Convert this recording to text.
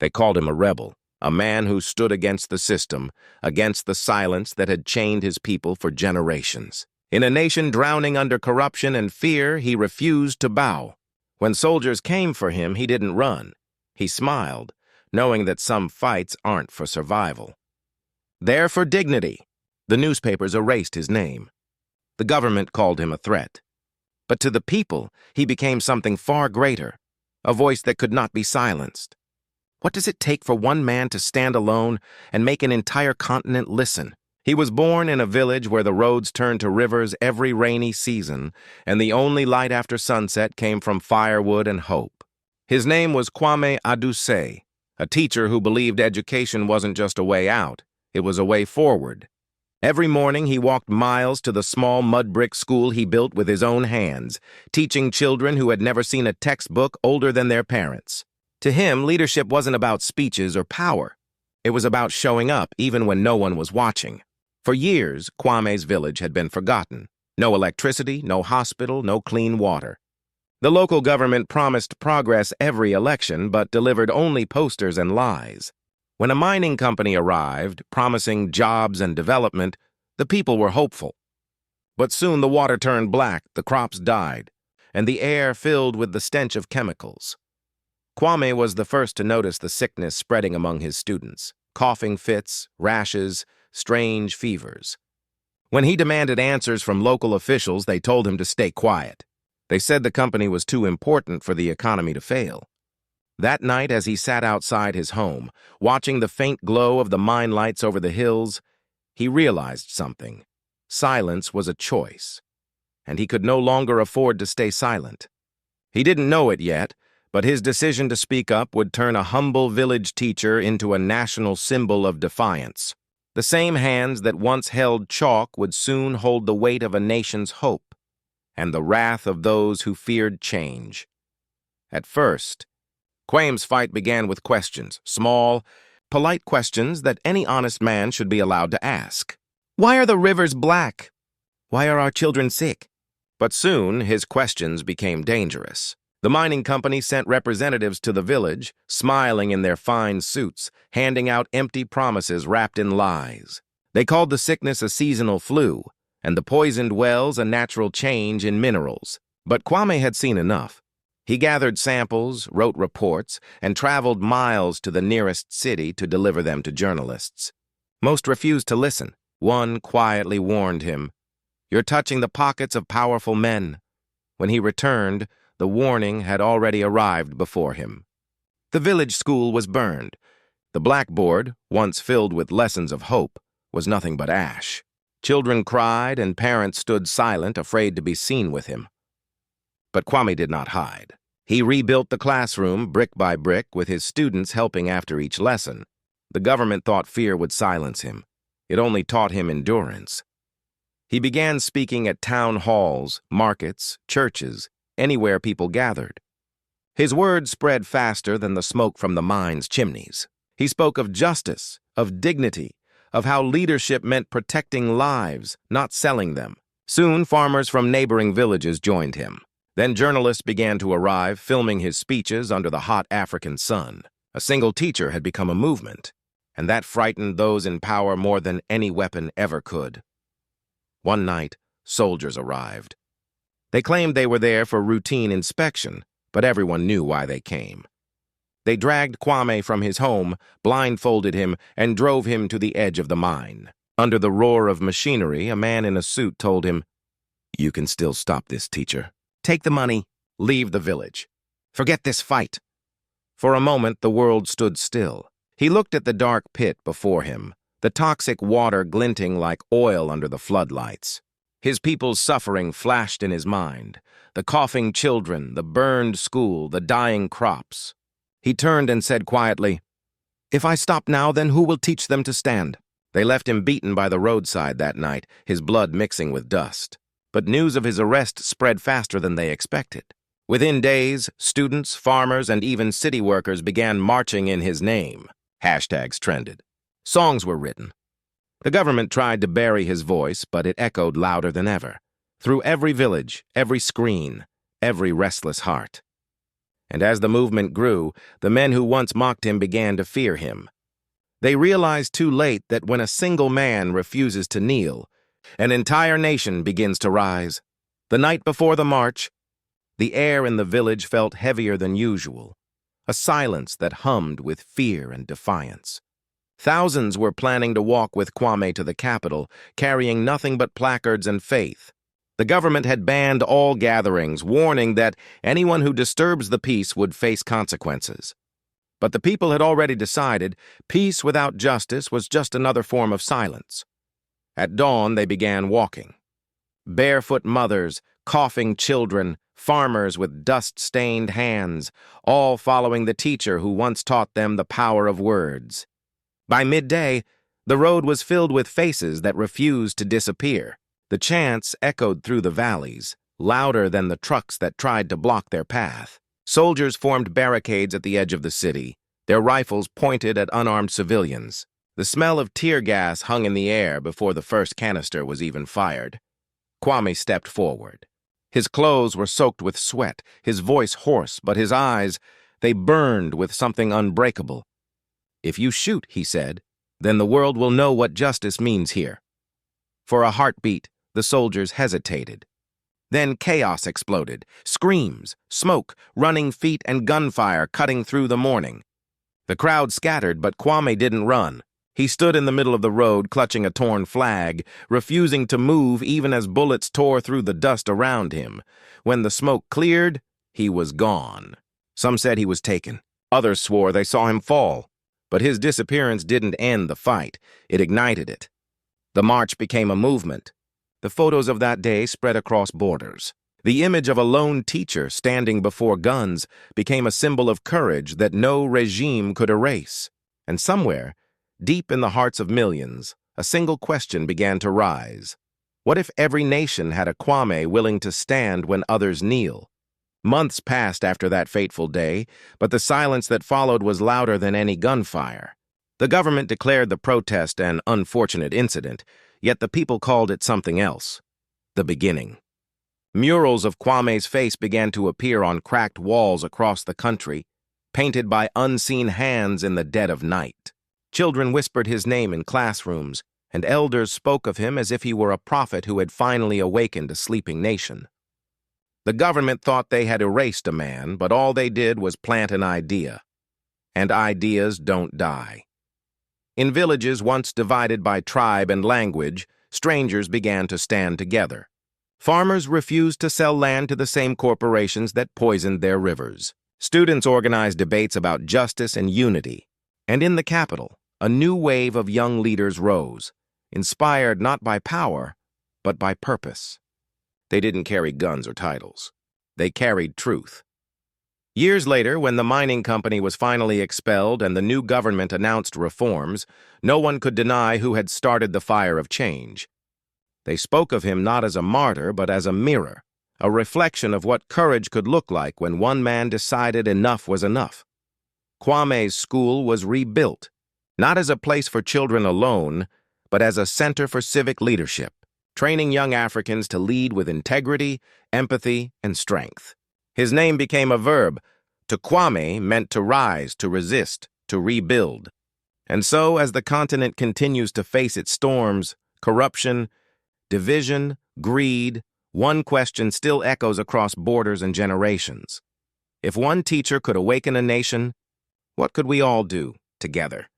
They called him a rebel, a man who stood against the system, against the silence that had chained his people for generations. In a nation drowning under corruption and fear, he refused to bow. When soldiers came for him, he didn't run. He smiled, knowing that some fights aren't for survival. They're for dignity. The newspapers erased his name. The government called him a threat. But to the people, he became something far greater, a voice that could not be silenced. What does it take for one man to stand alone and make an entire continent listen? He was born in a village where the roads turned to rivers every rainy season, and the only light after sunset came from firewood and hope. His name was Kwame Adusei, a teacher who believed education wasn't just a way out, it was a way forward. Every morning he walked miles to the small mud brick school he built with his own hands, teaching children who had never seen a textbook older than their parents. To him, leadership wasn't about speeches or power. It was about showing up even when no one was watching. For years, Kwame's village had been forgotten. No electricity, no hospital, no clean water. The local government promised progress every election, but delivered only posters and lies. When a mining company arrived, promising jobs and development, the people were hopeful. But soon the water turned black, the crops died, and the air filled with the stench of chemicals. Kwame was the first to notice the sickness spreading among his students, coughing fits, rashes, strange fevers. When he demanded answers from local officials, they told him to stay quiet. They said the company was too important for the economy to fail. That night, as he sat outside his home, watching the faint glow of the mine lights over the hills, he realized something. Silence was a choice, and he could no longer afford to stay silent. He didn't know it yet, but his decision to speak up would turn a humble village teacher into a national symbol of defiance. The same hands that once held chalk would soon hold the weight of a nation's hope, and the wrath of those who feared change. At first, Kwame's fight began with questions, small, polite questions that any honest man should be allowed to ask. Why are the rivers black? Why are our children sick? But soon his questions became dangerous. The mining company sent representatives to the village, smiling in their fine suits, handing out empty promises wrapped in lies. They called the sickness a seasonal flu, and the poisoned wells a natural change in minerals. But Kwame had seen enough. He gathered samples, wrote reports, and traveled miles to the nearest city to deliver them to journalists. Most refused to listen. One quietly warned him, "You're touching the pockets of powerful men." When he returned, the warning had already arrived before him. The village school was burned. The blackboard, once filled with lessons of hope, was nothing but ash. Children cried and parents stood silent, afraid to be seen with him. But Kwame did not hide. He rebuilt the classroom brick by brick with his students helping after each lesson. The government thought fear would silence him. It only taught him endurance. He began speaking at town halls, markets, churches, anywhere people gathered. His words spread faster than the smoke from the mine's chimneys. He spoke of justice, of dignity, of how leadership meant protecting lives, not selling them. Soon, farmers from neighboring villages joined him. Then journalists began to arrive, filming his speeches under the hot African sun. A single teacher had become a movement, and that frightened those in power more than any weapon ever could. One night, soldiers arrived. They claimed they were there for routine inspection, but everyone knew why they came. They dragged Kwame from his home, blindfolded him, and drove him to the edge of the mine. Under the roar of machinery, a man in a suit told him, "You can still stop this, teacher. Take the money, leave the village. Forget this fight." For a moment, the world stood still. He looked at the dark pit before him, the toxic water glinting like oil under the floodlights. His people's suffering flashed in his mind, the coughing children, the burned school, the dying crops. He turned and said quietly, "If I stop now, then who will teach them to stand?" They left him beaten by the roadside that night, his blood mixing with dust. But news of his arrest spread faster than they expected. Within days, students, farmers, and even city workers began marching in his name. Hashtags trended. Songs were written. The government tried to bury his voice, but it echoed louder than ever, through every village, every screen, every restless heart. And as the movement grew, the men who once mocked him began to fear him. They realized too late that when a single man refuses to kneel, an entire nation begins to rise. The night before the march, the air in the village felt heavier than usual, a silence that hummed with fear and defiance. Thousands were planning to walk with Kwame to the capital, carrying nothing but placards and faith. The government had banned all gatherings, warning that anyone who disturbs the peace would face consequences. But the people had already decided peace without justice was just another form of silence. At dawn, they began walking. Barefoot mothers, coughing children, farmers with dust-stained hands, all following the teacher who once taught them the power of words. By midday, the road was filled with faces that refused to disappear. The chants echoed through the valleys, louder than the trucks that tried to block their path. Soldiers formed barricades at the edge of the city, their rifles pointed at unarmed civilians. The smell of tear gas hung in the air before the first canister was even fired. Kwame stepped forward. His clothes were soaked with sweat, his voice hoarse, but his eyes, they burned with something unbreakable. "If you shoot," he said, "then the world will know what justice means here." For a heartbeat, the soldiers hesitated. Then chaos exploded. Screams, smoke, running feet, and gunfire cutting through the morning. The crowd scattered, but Kwame didn't run. He stood in the middle of the road, clutching a torn flag, refusing to move even as bullets tore through the dust around him. When the smoke cleared, he was gone. Some said he was taken. Others swore they saw him fall. But his disappearance didn't end the fight. It ignited it. The march became a movement. The photos of that day spread across borders. The image of a lone teacher standing before guns became a symbol of courage that no regime could erase. And somewhere, deep in the hearts of millions, a single question began to rise. What if every nation had a Kwame willing to stand when others kneel? Months passed after that fateful day, but the silence that followed was louder than any gunfire. The government declared the protest an unfortunate incident, yet the people called it something else: the beginning. Murals of Kwame's face began to appear on cracked walls across the country, painted by unseen hands in the dead of night. Children whispered his name in classrooms, and elders spoke of him as if he were a prophet who had finally awakened a sleeping nation. The government thought they had erased a man, but all they did was plant an idea. And ideas don't die. In villages once divided by tribe and language, strangers began to stand together. Farmers refused to sell land to the same corporations that poisoned their rivers. Students organized debates about justice and unity. And in the capital, a new wave of young leaders rose, inspired not by power, but by purpose. They didn't carry guns or titles. They carried truth. Years later, when the mining company was finally expelled and the new government announced reforms, no one could deny who had started the fire of change. They spoke of him not as a martyr, but as a mirror, a reflection of what courage could look like when one man decided enough was enough. Kwame's school was rebuilt, not as a place for children alone, but as a center for civic leadership, training young Africans to lead with integrity, empathy, and strength. His name became a verb. To Kwame meant to rise, to resist, to rebuild. And so, as the continent continues to face its storms, corruption, division, greed, one question still echoes across borders and generations. If one teacher could awaken a nation, what could we all do together?